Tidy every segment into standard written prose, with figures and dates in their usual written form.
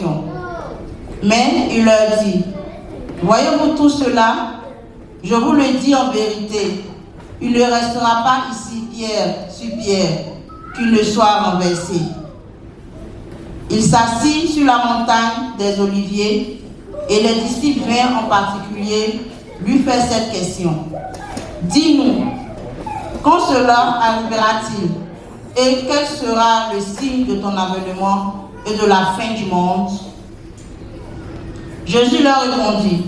attention. Mais il leur dit, voyez-vous tout cela? Je vous le dis en vérité, il ne restera pas ici pierre sur pierre, qu'il ne soit renversé. Il s'assit sur la montagne des Oliviers et les disciples vinrent en particulier lui faire cette question. Dis-nous, quand cela arrivera-t-il et quel sera le signe de ton avènement et de la fin du monde? Jésus leur répondit,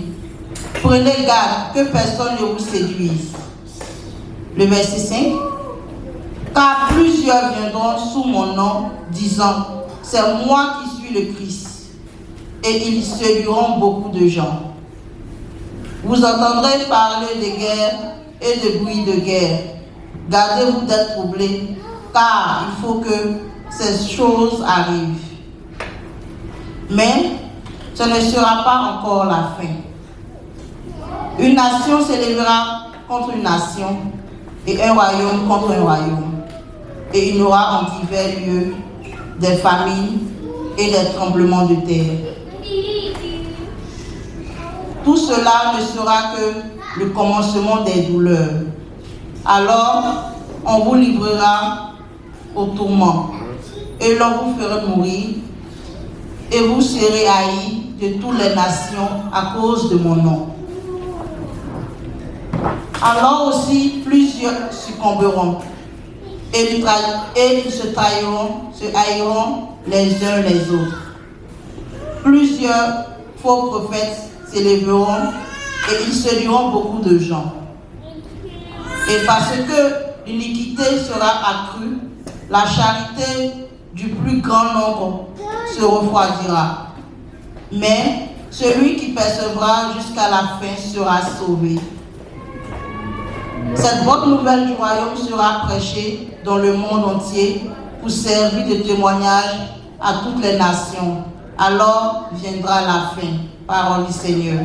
prenez garde que personne ne vous séduise. Le verset 5. Car plusieurs viendront sous mon nom, disant, c'est moi qui suis le Christ. Et ils séduiront beaucoup de gens. Vous entendrez parler de guerre et de bruit de guerre. Gardez-vous d'être troublés, car il faut que ces choses arrivent. Mais ce ne sera pas encore la fin. Une nation s'élèvera contre une nation et un royaume contre un royaume. Et il y aura en divers lieux des famines et des tremblements de terre. Tout cela ne sera que le commencement des douleurs. Alors, on vous livrera au tourment et l'on vous fera mourir et vous serez haïs de toutes les nations à cause de mon nom. Alors aussi, plusieurs succomberont et ils se haïront les uns les autres. Plusieurs faux prophètes s'élèveront et ils séduiront beaucoup de gens. Et parce que l'iniquité sera accrue, la charité du plus grand nombre se refroidira. Mais celui qui persévérera jusqu'à la fin sera sauvé. Cette bonne nouvelle du royaume sera prêchée dans le monde entier pour servir de témoignage à toutes les nations. Alors viendra la fin. Parole du Seigneur.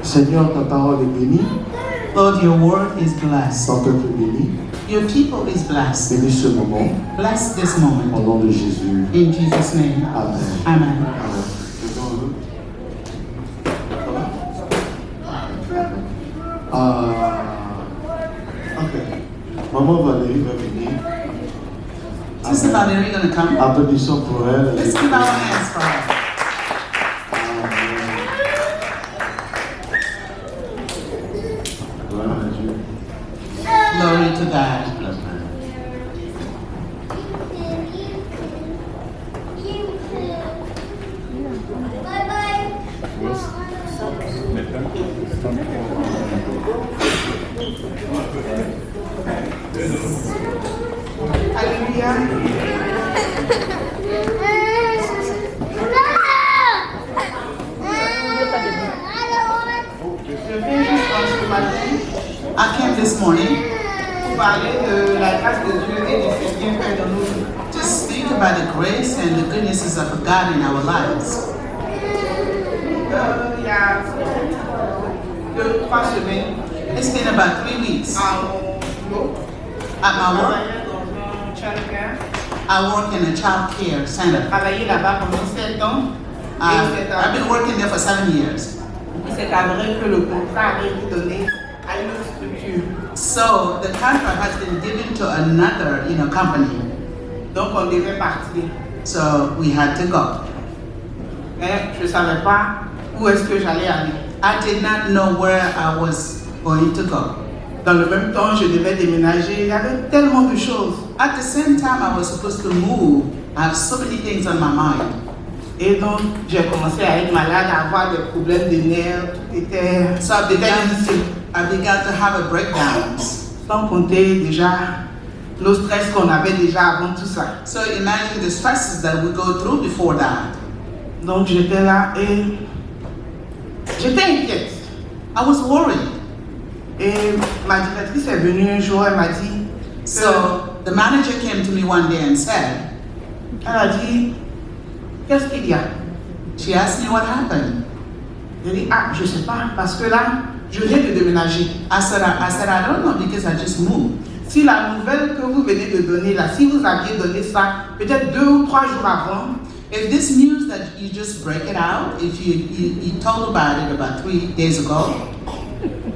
Seigneur, ta parole est bénie. Lord, your word is blessed. Ton peuple est béni. Your people is blessed. Bénis ce moment. Bless this Au moment. nom de Jésus. In Jesus' name. Amen. Amen. Ok. Maman Valérie va venir. Sister Valerie going to come. Applaudissons pour elle. Let's give our hands for her. Gloire à Dieu. Glory to God. I came this morning pour parler de la grâce de Dieu et de ses bienfaits dans nos vies. to speak about the grace and the goodnesses of God in our lives. Il y a 2-3 semaines, It's been about 3 weeks. à mon boulot, At my work, travaillais dans un childcare. I work in a child care center. Travaillé là-bas pendant 7 ans. I've been working there for 7 years. Il s'est avéré que le contrat avait été donné à une autre structure. So the contract has been given to another, company. Donc on devait partir. So we had to go. Mais je ne savais pas où est-ce que j'allais aller. I did not know where I was going to go. Dans le même temps, je devais déménager. Il y avait tellement de choses. At the same time, I was supposed to move. I have so many things on my mind. Et donc, j'ai commencé à être malade, à avoir des problèmes de nerfs. Tout était So I began to have a breakdown. sans compter déjà le stress qu'on avait déjà avant tout ça. So imagine the stresses that we go through before that. Donc j'étais là et j'étais inquiète. I was worried. Et ma directrice est venue un jour, elle m'a dit So the manager came to me one day and said, Elle a dit, qu'est-ce qu'il y a? She asked me what happened. J'ai dit, ah, je ne sais pas, parce que là, je viens de déménager. I said, I don't know because I just moved. Si la nouvelle que vous venez de donner là, si vous aviez donné ça peut-être 2 ou 3 jours avant, If this news that you just break it out, if you told about it about 3 days ago,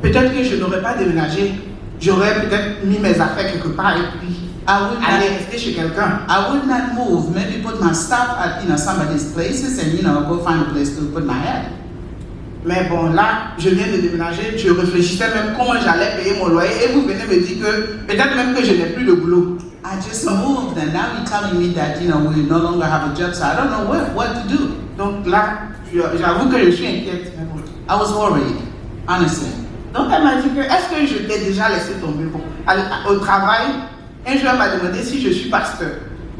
peut-être que je n'aurais pas déménagé. J'aurais peut-être mis mes affaires quelque part et puis aller rester chez quelqu'un. I would not move. Maybe put my stuff at somebody's places and go find a place to put my head. Mais bon, là, je viens de déménager, je réfléchissais même comment j'allais payer mon loyer et vous venez me dire que peut-être même que je n'ai plus de boulot. I just moved and now you're telling me that we no longer have a job, so I don't know what to do. Donc là, j'avoue que je suis inquiète. Mais bon. I was worried, honestly. Donc elle m'a dit que est-ce que je t'ai déjà laissé tomber au travail? Un jour elle m'a demandé si je suis pasteur.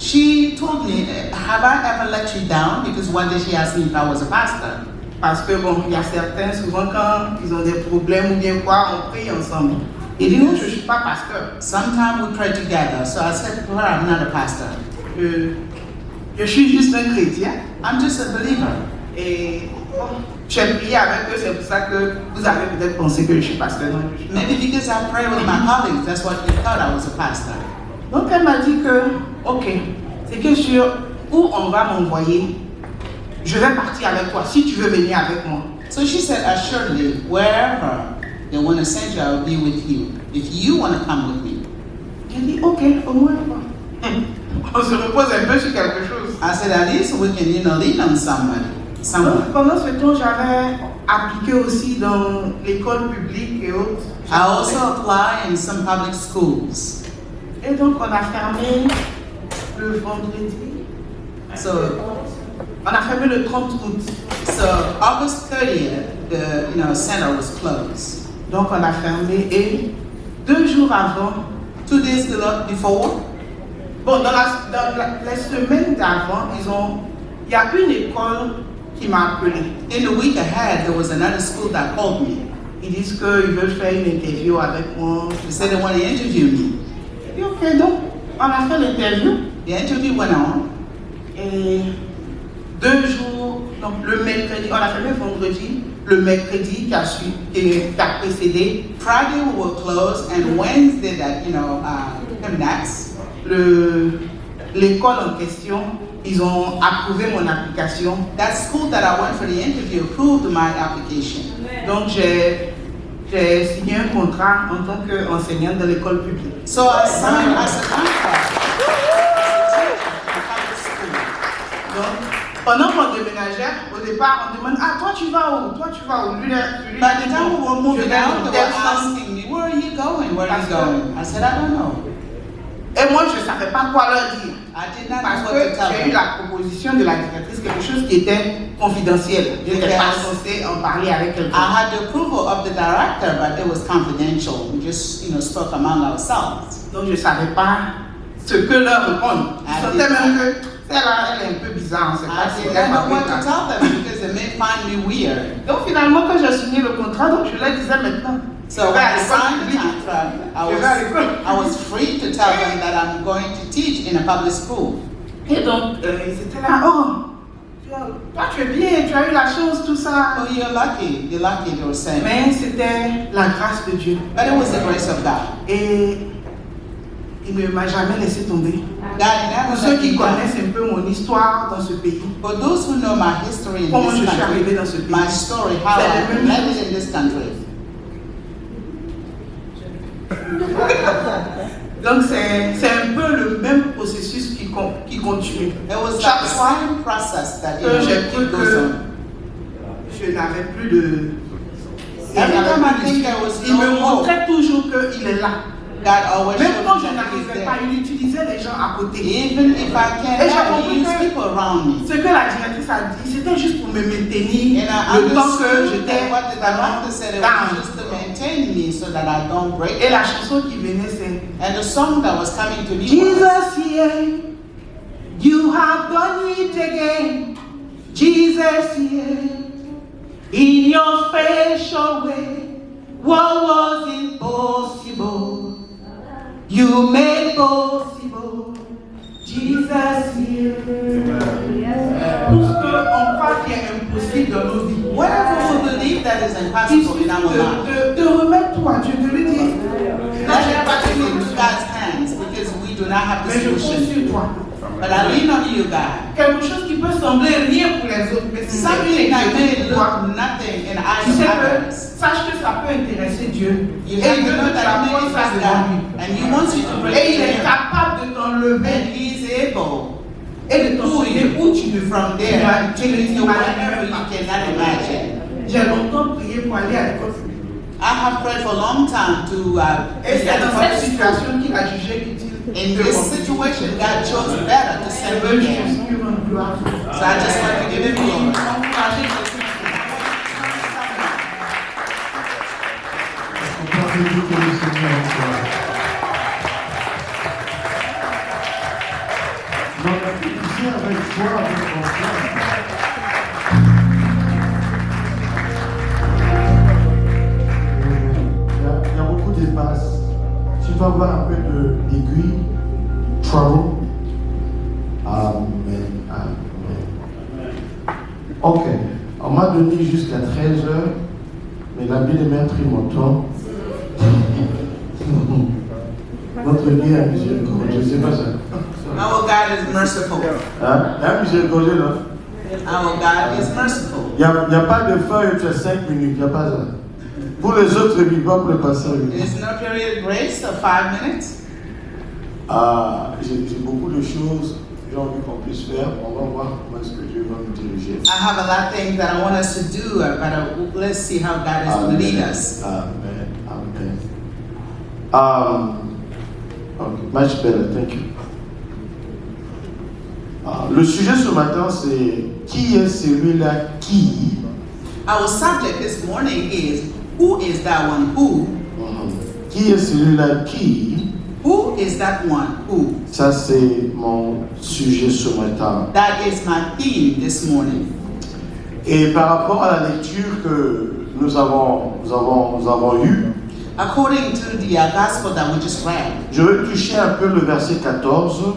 She told me, have I ever let you down? Because one day she asked me if I was a pastor. Parce que bon, il y a certains, souvent quand ils ont des problèmes ou bien quoi, on prie ensemble. Et dit non, je ne suis pas pasteur. Sometimes we pray together. So I said, well, I'm not a pastor. Je suis juste un chrétien. I'm just a believer. Et bon, j'ai prié avec eux, c'est pour ça que vous avez peut-être pensé que je suis pasteur. Non, je suis pas. Maybe because I prayed with my colleagues, that's what you thought I was a pastor. Donc elle m'a dit que, ok, c'est que sur où on va m'envoyer, je vais partir avec toi si tu veux venir avec moi. So she said, assuredly, wherever they want to send you, I will be with you. If you want to come with me. J'ai dit, ok, au moins, on se repose un peu sur quelque chose. I said, at least we can, lean on somebody. Donc, pendant ce temps, j'avais appliqué aussi dans l'école publique et autres. I also apply in some public schools. Et donc, on a fermé le vendredi. So, On a fermé le 30 août. so August 30th, the center was closed. Donc, on a fermé et 2 jours avant, 2 days before, bon, dans les semaines d'avant, il y a une école qui m'a appelé. in the week ahead, there was another school that called me. Ils disent qu'ils veulent faire une interview avec moi. They said they want to interview me. J'ai dit, ok, donc, on a fait l'interview. The interview went on. Et 2 jours, donc le mercredi, on a fait le vendredi, le mercredi qui a précédé, Friday we were closed, and Wednesday that came next, l'école en question, ils ont approuvé mon application. that school that I went for the interview approved my application. Donc j'ai signé un contrat en tant qu'enseignante de l'école publique. So I signed as a contract. Donc, pendant qu'on déménageait, au départ, on demande, ah, toi tu vas où? Toi tu vas où? Lui, By the time we were moving je vais out, dans they tel were sens. asking me, where are you going? Where are you going? I said, I don't know. Et moi, je ne savais pas quoi leur dire. I did not Parce know que what to tell j'ai eu them. la proposition de la directrice, quelque chose qui était confidentiel. Je n'étais pas censée en parler avec quelqu'un. I had the approval of the director, but it was confidential. We just, spoke among ourselves. Donc je ne savais pas ce que leur répondre. Je sentais même que celle-là, elle est un peu bizarre. On sait pas I si did elle not know va what to bien. tell them because they may find me weird. Donc finalement, quand j'ai signé le contrat, donc je leur disais maintenant, So je when vais à I l'école signed the publique. contract, Je vais à l'école. I was free to tell them that I'm going to teach in a public school. Et donc, ils étaient là, oh, toi tu es bien, tu as eu la chance, tout ça. Oh, you're lucky, they were saying. Mais c'était la grâce de Dieu. But it was the grace of God. Et il ne m'a jamais laissé tomber. God never Pour ceux let qui me down. connaissent un peu mon histoire dans ce pays, For those who know my history in comment je this suis arrivée country, dans ce pays. my story, how C'est I le même landed in this country. Donc c'est un peu le même processus qui continue. It was Chaque the fois same process that que j'ai cru it goes que on. je n'avais plus de... Every time I think there was Il me no hope, montrait toujours qu'il est là. God always Même quand showed je me that He's n'arrivais pas, there. il utilisait les gens à côté. Even if I can't Et j'ai help, He compris used que people around me. ce que la directrice a dit, c'était juste pour me maintenir And I le temps que understood j'étais that what the director said, it down. was just to maintain me so that I don't break. Et la chanson qui venait, c'est And the song that was coming to me was, Jesus here, you have done it again. Jesus here, in your special way, what was impossible, you made possible. Jesus here. impossible in our lives. de remettre tout à Dieu, de lui dire, Let everything into God's hands because we do not have the mais je compte solution. sur toi. But I lean on you, God. Quelque chose qui peut sembler rien pour les autres, mais si ça Something that may vient toi, look nothing in the tu eyes of sais others. que, sache que ça peut intéresser Dieu. You Et have il to veut know que tu that it may apportes ça interest devant God. lui. And He wants you to bring Et it il to est Him. capable de And t'enlever He is able et de t'enlever où tu ne from there to take you wherever you cannot imagine. J'ai longtemps prié pour aller à l'école. I have prayed for a long time to Et c'est dans cette be situation qu'il a jugé qu'il in this situation, God chose better to Je send veux me there. juste lui rendre gloire. So I just want to give Him glory. On peut applaudir pour le Seigneur encore. Donc, viens avec foi, avec confiance. Il y a beaucoup d'espace. Tu vas avoir un peu d'aiguille, trouble. Amen. Amen. Ok. On m'a donné jusqu'à 13h, mais la bien-aimée a pris mon temps. Notre Dieu est miséricordieux, c'est pas ça. Our God is merciful. Hein? Il y a miséricordieux, là. Our God is merciful. Il n'y a pas de feuille, tu as 5 minutes, il n'y a pas ça. Pour les autres, il pas pour le pasteur. There's no period of grace of 5 minutes. J'ai beaucoup de choses que j'ai envie qu'on puisse faire. On va voir comment est-ce que Dieu va nous diriger. I have a lot of things that I want us to do, but let's see how God is going to lead us. Amen. Amen. Okay, much better, thank you. Le sujet ce matin, c'est qui est celui-là qui. Our subject this morning is who is that one who? Qui est celui-là qui. Who is that one who? Ça, c'est mon sujet ce matin. That is my theme this morning. Et par rapport à la lecture que nous avons eue, According to the gospel that we just read, je vais toucher un peu le verset 14.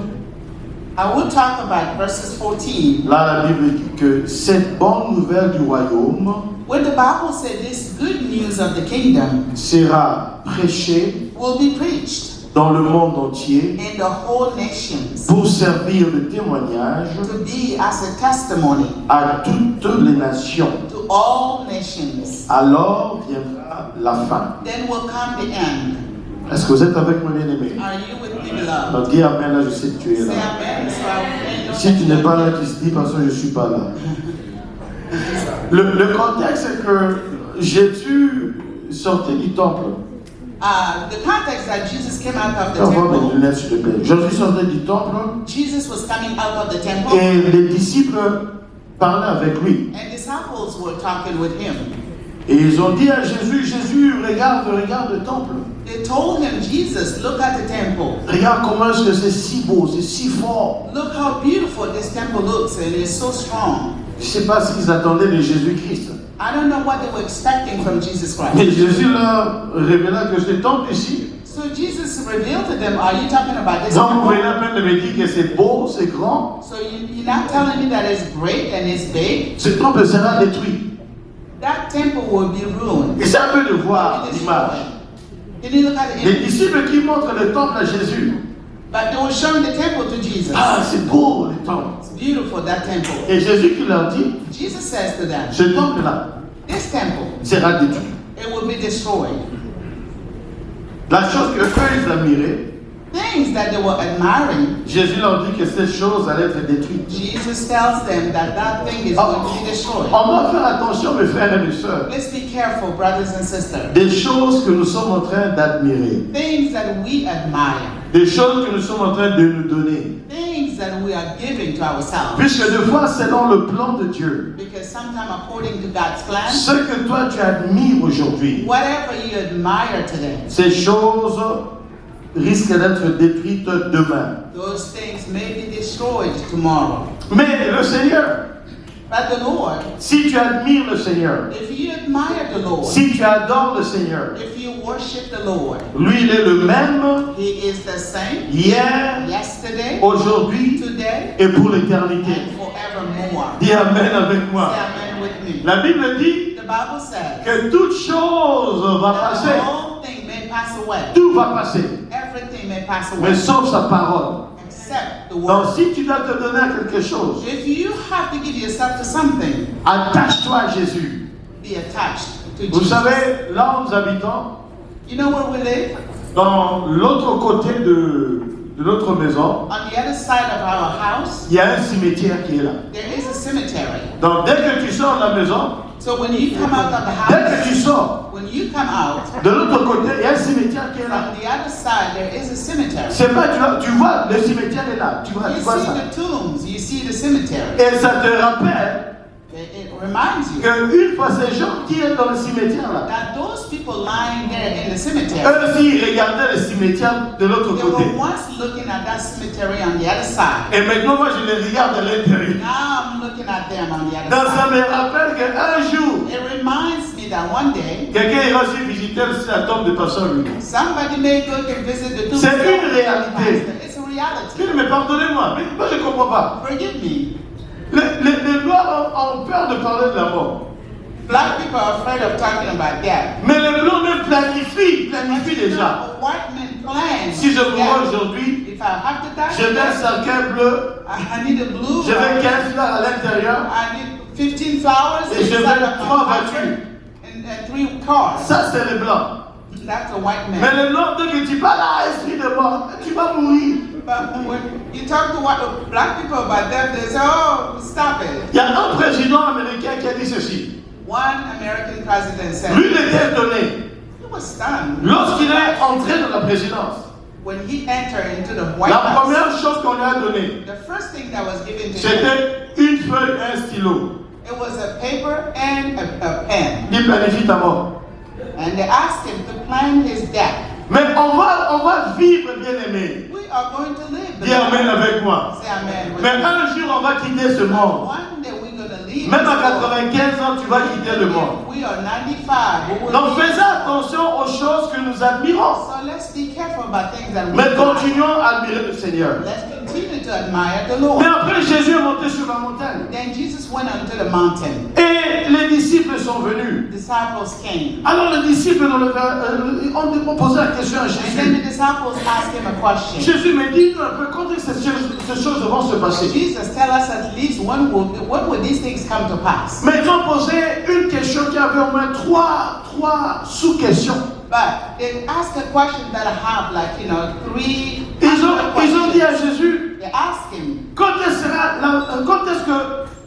I will talk about verses 14. Là, la Bible dit que cette bonne nouvelle du royaume When the Bible said this good news of the kingdom sera prêchée will be preached dans le monde entier in the whole nations pour servir de témoignage to be as a testimony à toutes les nations. to all nations. Alors viendra la fin. Then will come the end. Est-ce que vous êtes avec mon bien-aimé? Are you with me, beloved? Donc dis Amen, là je sais que tu es Say là. amen. So I Si tu n'es pas là, tu te dis parce que je ne suis pas là. Le contexte c'est que Jésus sortait du temple. the context that Jesus came out of the Avoir mes temple. lunettes s'il te plaît. Jésus sortait du temple Jesus was coming out of the temple, et les disciples parlaient avec lui. and disciples were talking with him. Et ils ont dit à Jésus, Jésus, regarde le temple. They told him, Jesus, look at the temple. Regarde comment est-ce que c'est si beau, c'est si fort. Look how beautiful this temple looks, and it's so strong. Je ne sais pas ce qu'ils attendaient de Jésus-Christ. I don't know what they were expecting from Jesus Mais Christ. Jésus leur révéla que ce temple ici. So Jesus revealed to them, are you talking about this Donc vous temple? prenez la peine de me dire que c'est beau, c'est grand. So you're not telling me that it's great and it's big? Ce temple sera détruit. That temple will be ruined. Et c'est un peu de voir It is l'image. ruined. Can you look at the Les image? disciples qui montrent le temple à Jésus. But they were showing the temple to Jesus. Ah, c'est beau le temple. It's beautiful, that temple. Et Jésus qui leur dit, Jesus says to them, ce temple-là this temple, sera détruit. it will be destroyed. La chose que eux ils admiraient, Things that they were admiring, Jésus leur dit que ces choses allaient être détruites. Jesus tells them that that thing is going to be destroyed. On doit faire attention, mes frères et mes sœurs, Let's be careful, brothers and sisters. des choses que nous sommes en train d'admirer, Things that we admire, des choses que nous sommes en train de nous donner. things that we are giving to ourselves. Puisque des fois, selon le plan de Dieu, Because sometimes, according to God's plan, ce que toi tu admires aujourd'hui, whatever you admire today, ces choses risquent d'être détruites demain. those things may be destroyed tomorrow. Mais le Seigneur, But the Lord, si tu admires le Seigneur, if you admire the Lord, si tu adores le Seigneur, if you worship the Lord, lui il est le même He is the same hier, yesterday, aujourd'hui today, et pour l'éternité. and forevermore. Dis Amen avec Say moi. amen with me. La Bible dit The Bible says que toute chose va that passer. all things may pass away. Tout va passer. Everything may pass Mais away sauf sa parole. except the Donc word. si tu dois te donner à quelque chose, If you have to give yourself to something, attache-toi à Jésus. be attached to Vous Jesus. savez, là où nous habitons, You know where we live? dans l'autre côté de notre maison, On the other side of our house, il y a un cimetière qui est là. there is a cemetery. Donc dès que tu sors de la maison, So when you come out of the dès que tu house, sors, when you come out, de l'autre côté, il y a un cimetière qui est là. from the other side, there is a cemetery. C'est pas, tu vois, le cimetière est là. Tu vois You ça. see the tombs, you see the cemetery. Et ça te rappelle It reminds you qu'une fois ces gens qui sont dans le cimetière là, that those people lying there in the cemetery, eux aussi ils regardaient le cimetière de l'autre they côté. were once looking at that cemetery on the other side. Et maintenant, moi, je les regarde de l'intérieur. Now I'm looking at them on the other Donc ça side. me rappelle qu'un jour, It reminds me that one day, quelqu'un ira aussi visiter la tombe de Pasteur Louis. somebody may go to visit the tomb. C'est une réalité. It's a reality. Il dit, mais pardonnez-moi, mais moi je ne comprends pas. Forgive me. Les Noirs ont peur de parler de la mort. Black people are afraid of talking about death. Mais les Blancs même planifient déjà. White men plan. Si je mourrais death. aujourd'hui, If I have to die, je vais un cercueil bleu, I need a blue. je vais 15 fleurs à l'intérieur, I need 15 flowers et je inside vais of my 3 coffin voitures. and 3 cars. Ça c'est les Blancs. That's a white Mais man. les Noirs, dès que tu parles, esprit de mort, tu vas mourir. But when you talk to black people about death, they say, "Oh, stop it." Il y a un président américain qui a dit ceci. One American president said, Lui, il était étonné. he was stunned Lorsqu'il est entré dans la présidence, when he entered into the White la House. première chose qu'on lui a donnée, The first thing that was given to him, c'était une feuille et un stylo. it was a paper and a pen. Il planifie ta mort. And they asked him to plan his death. Mais on va vivre, bien aimé. We are going to live. Dis Amen avec moi. Say amen. with Mais me. un jour, on va quitter ce monde. One day we're going to leave. Même à this world. 95 ans, tu vas quitter le monde. We are 95. We will Donc leave faisons this world. attention aux choses que nous admirons. So let's be careful about things that we Mais like. continuons à admirer le Seigneur. Let's continue to admire the Lord. Mais après, Jésus est monté sur la montagne. Then Jesus went onto the mountain. Et les disciples sont venus. Disciples came. Alors les disciples ont posé la question à And then Jésus. the disciples asked him a question. Jésus me dit un peu quand est-ce que ces choses vont se passer. Jesus, tell us at least when would these things come to pass? Mais ils ont posé une question qui avait au moins trois sous-questions. But they asked a question that I have like, 3 Ils ont dit à questions. Jésus, They asked him, quand est-ce que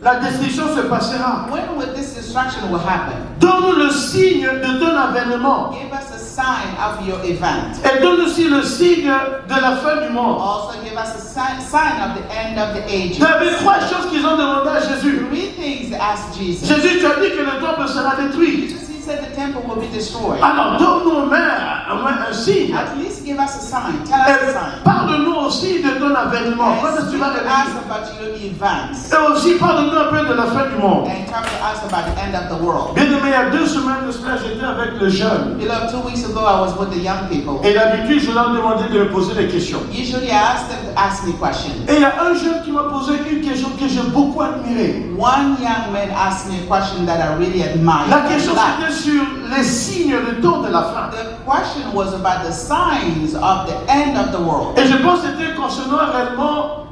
la destruction se passera? when would this destruction will happen? Donne-nous le signe de ton avènement. Give us a sign of your event. Et donne aussi le signe de la fin du monde. Also give us a sign of the end of the ages. Il y avait 3 choses qu'ils ont demandé à Jésus. 3 things they asked Jesus. Jésus, tu as dit que le temple sera détruit. Jesus, he said the temple will be destroyed. Alors donne-nous au moins un signe. At least give us a sign. Tell us a Et sign. parle-nous aussi de ton avènement. Quand est-ce que tu vas Speak to revenir? us about your events. Et aussi parle-nous un peu de la fin du monde. And talk to us about the end of the world. Bien aimé, il y a 2 semaines de cela, j'étais avec le jeune. Beloved, 2 weeks ago I was with the young people. Et d'habitude, je leur demandais de me poser des questions. Usually I ask them to ask me questions. Et il y a un jeune qui m'a posé une question que j'ai beaucoup admirée. One young man asked me a question that I really admire. La question Like, c'était sur les signes de temps de la fin. the question was about the signs of the end of the world. Et je pense que c'était concernant réellement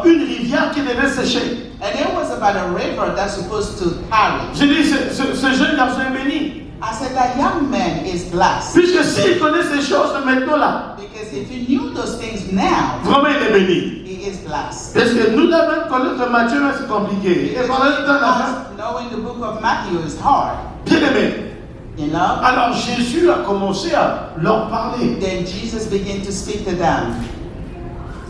une rivière qui devait sécher. And it was about a river that's supposed to perish. J'ai dit, ce jeune garçon est béni. I said that young man is blessed. Puisque s'il connaît ces choses maintenant là, Because if he knew those things now, vraiment il est béni. he is blessed. Parce que nous là même connaître Matthieu, c'est compliqué. Et pendant le temps là, Knowing the book of Matthew is hard. bien aimé. You know? Alors Jésus a commencé à leur parler. Then Jesus began to speak to them.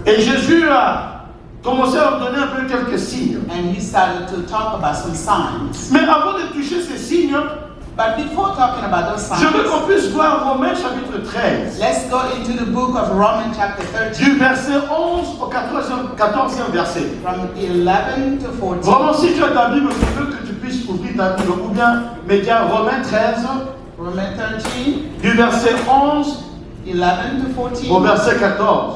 Et Jésus a commencé à leur donner un peu quelques signes. And he started to talk about some signs. Mais avant de toucher ces signes, But before talking about those je veux signs, qu'on puisse voir Romains chapitre 13, let's go into the book of Romans chapter 13, du verset 11 au 14e verset. from 11 to 14. Vraiment, si tu as ta Bible, je veux que tu puisses ouvrir ta Bible, ou bien média Romains 13, Romans 13, du verset 11 11 to 14. au verset 14.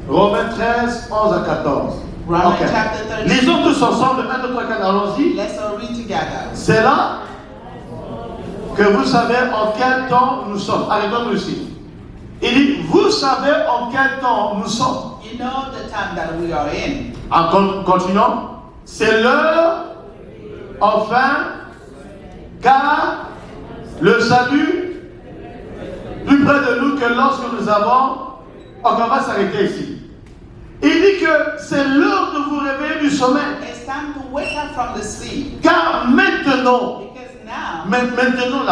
Romains 13, 11 à 14. Romans Ok. chapter 13. Lisons tous ensemble. 1, 2, 3, 4, allons-y. Let's all read together. C'est là que vous savez en quel temps nous sommes. Arrêtons-nous ici. Il dit, vous savez en quel temps nous sommes. You know the time that we are in. En continuant, c'est l'heure, enfin, car le salut plus près de nous que lorsque nous avons. On va s'arrêter ici. Il dit que c'est l'heure de vous réveiller du sommeil. It's time to wake up from the sleep. Car maintenant, Because now, maintenant,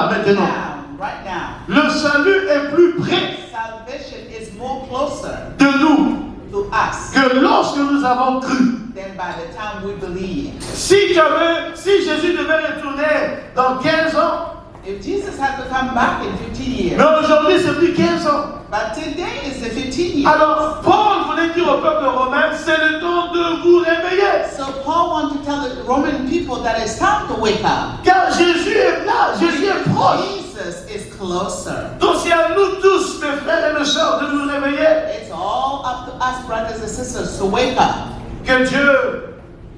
right now, le salut est plus près salvation is more closer de nous to us que lorsque nous avons cru. than by the time we believe. Si Jésus devait retourner dans 15 ans, If Jesus had to come back in 15 years, mais aujourd'hui c'est plus 15 ans. but today is the 15 years. Alors Paul voulait dire au peuple romain, c'est le temps de vous réveiller. So Paul wanted to tell the Roman people that it's time to wake up. Car Jésus est là, Jésus est proche. Jesus is closer. Donc c'est à nous tous, mes frères et mes sœurs, de nous réveiller. It's all up to us, brothers and sisters, to wake up. Que Dieu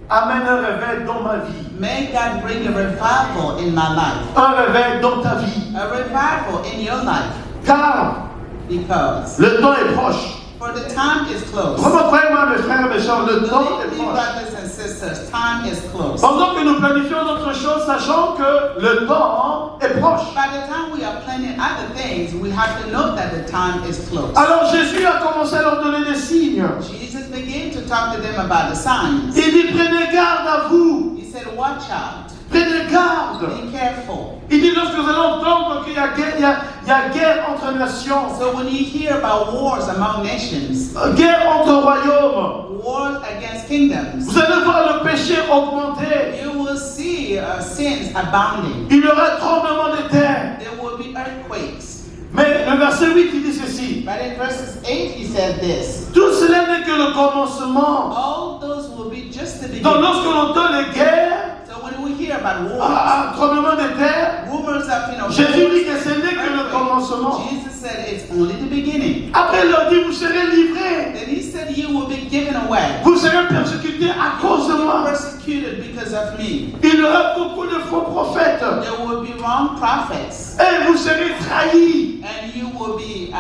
amène un réveil dans ma vie. May God bring a revival in my life. Un réveil dans ta vie. A revival in your life. Car Because le temps est proche. for the time is close. Vraiment, croyez-moi, mes frères et mes sœurs, le temps Believe est me, proche. brothers and sisters, time is close. Pendant que nous planifions d'autres choses, sachant que le temps est proche. By the time we are planning other things, we have to know that the time is close. Alors Jésus a commencé à leur donner des signes. Jesus began to talk to them about the signs. Il dit, prenez garde à vous. He said, watch out. Prenez garde. Be careful. Il dit, lorsque vous allez entendre qu'il y a guerre entre nations, So when you hear about wars among nations, guerre entre royaumes, wars against kingdoms, vous allez voir le péché augmenter. you will see sins abounding. Il y aura tremblement de terre. There will be earthquakes. Mais le verset 8, il dit ceci. But in verses 8, he said this. Tout cela n'est que le commencement. All those will be just the Donc beginning. lorsque l'on entend les guerres, So when we hear about wars, un tremblement de terre, rumors of, Jésus dit que ce n'est que le earthquakes, commencement. Jesus said it's only the beginning. Après, il leur dit, vous serez livrés. Then he said you will be given away. Vous serez persécutés à cause de You will moi. be persecuted because of me. Il y aura beaucoup de faux prophètes. There will be wrong prophets. Et vous serez trahis. And you will be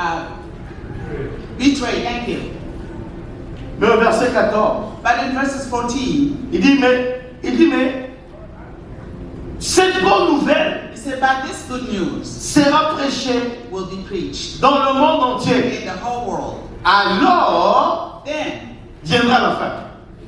betrayed. Thank you. Mais au verset 14, But in verses 14, il dit, mais, cette bonne nouvelle he said, but this good news sera prêchée will be preached dans le monde entier. in the whole world. Alors Then viendra la fin.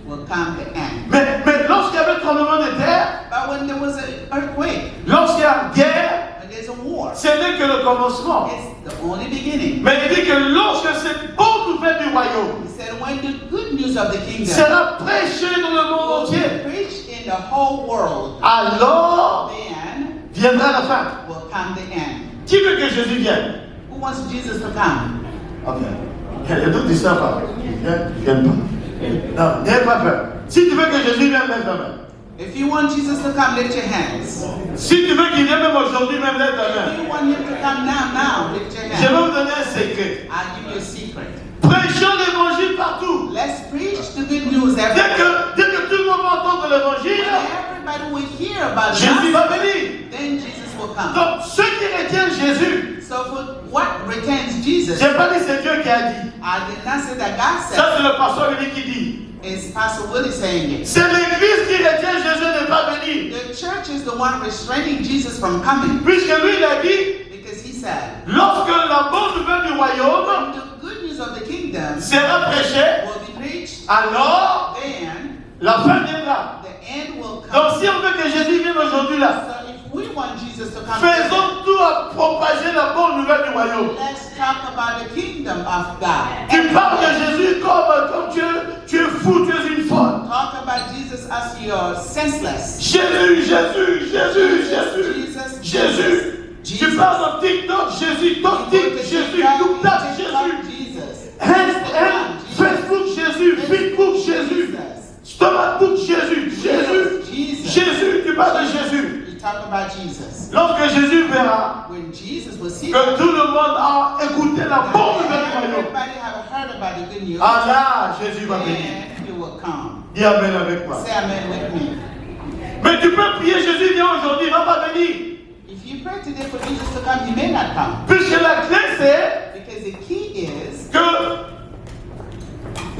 will come the end. Mais lorsqu'il y avait tremblement de terre, But when there was an earthquake, lorsqu'il y a guerre, when there's a war, ce n'est que le commencement. it's the only beginning. Mais il dit que lorsque cette bonne nouvelle du royaume He said, when the good news of the kingdom sera prêchée dans le monde will be entier, preached in the whole world, alors then viendra la fin. will come the end. Qui veut que Jésus vienne? Who wants Jesus to come? Ok. Il y a d'autres qui ne savent pas. Ils viennent pas. Non, n'ayez pas peur. Si tu veux que Jésus vienne, lève ta main. If you want Jesus to come, lift your hands. Si tu veux qu'il vienne même aujourd'hui, même lève ta If main. you want him to come now, lift your Je vais hands. vous donner un secret. I'll give you a secret. Prêchons l'évangile partout. Let's preach the good news Dès everywhere. que tout le monde va entendre l'évangile, When everybody will hear about Jésus va Jesus, venir. then Jesus will come. Donc, ceux qui retiennent Jésus, So for what retains Jesus? je n'ai pas dit c'est Dieu qui a dit. I did not say that God Ça, said. c'est le pasteur Willy qui dit. It's Pastor Willie saying it. C'est l'église qui retient Jésus de ne pas venir. The church is the one restraining Jesus from coming. Puisque lui, il a dit, Because he said, lorsque la bonne nouvelle du royaume when the good news of the kingdom sera prêchée, will be preached, alors then la fin viendra. the end will come. Donc si on veut que Jésus vienne aujourd'hui là, So if we want Jesus to come, faisons tout à propager la bonne nouvelle du royaume. let's talk about the kingdom of God. Tu parles de Jésus comme tu es fou, tu es une folle. Talk about Jesus as you're senseless. Jésus, Jésus, Jésus, Jésus, Jesus, Jésus. Tu Jesus. parles dans TikTok, Jésus, TikTok, Jésus, TikTok, Jésus. Facebook, Jésus, Facebook, Jésus. Stomachbook, Jésus, Jésus, Jésus, tu parles de Jésus. You talk about Jesus. Lorsque Jésus verra When Jesus will see que tout le monde a écouté la bonne nouvelle du royaume, everybody have heard about the good news, ah là, Jésus va venir. then he will will come. Dis Amen avec moi. Say amen with me. Mais tu peux prier, Jésus vient aujourd'hui, il ne va pas venir. If you pray today for Jesus to come, he may not come. Puisque la clé c'est Because the key is que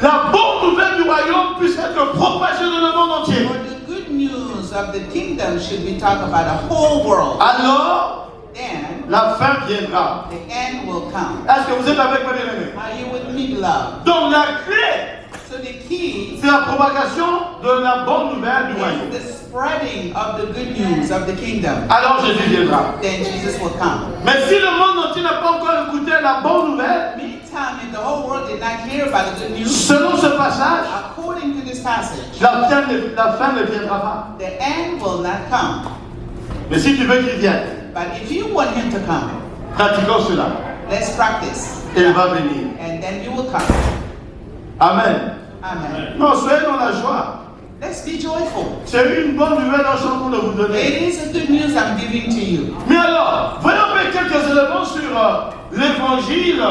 la bonne nouvelle du royaume puisse être propagée dans le monde entier. for the good news of the kingdom should be talked about the whole world. Alors, Then la fin viendra. the end will come. Est-ce que vous êtes avec moi, bien-aimés? Are you with me, beloved? Donc la clé, So the key c'est la propagation de la bonne nouvelle du royaume. is the spreading of the good news of the kingdom. Alors Jésus viendra. Then Jesus will come. Mais si le monde entier n'a pas encore écouté la bonne nouvelle, Meantime, if the whole world did not hear about the good news, selon ce passage, according to this passage, la fin ne viendra pas. the end will not come. Mais si tu veux qu'il vienne, But if you want him to come, pratiquons cela. let's practice. Et il va venir. And then you will come. Amen. Amen. Non, soyez dans la joie. Let's be joyful. C'est une bonne nouvelle en train de vous donner. It is a good news I'm giving to you. Mais alors, voyons quelques éléments sur l'évangile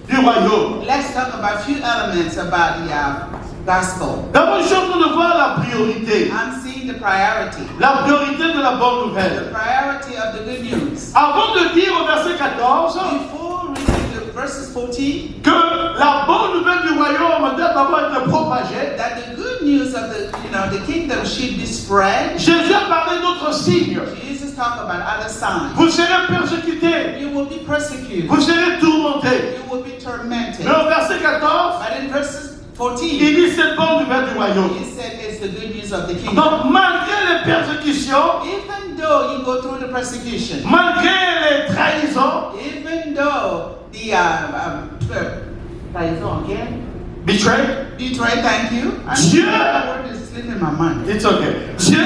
du royaume. Let's talk about a few elements about the gospel. D'abord, je suis en train de voir la priorité. I'm seeing the priority. La priorité de la bonne The nouvelle. priority of the good news. Avant de dire au verset 14 Before reading the verses 14, que la bonne nouvelle du royaume doit d'abord être propagée, that the good news of the kingdom should be spread, Jésus a parlé d'autres signes. Jesus talked about other signs. Vous serez persécutés, You will be persecuted. vous serez tourmentés. You will be tormented. Mais au verset 14, But in verses il 14, dit cette bonne nouvelle du royaume. he said it's the good news of the kingdom. Donc, malgré les persécutions, Even though you go through the persecution, malgré les trahisons, even though the trahison again, betrayed, betray, thank you. Dieu, The word is slipping my mind. it's okay. Dieu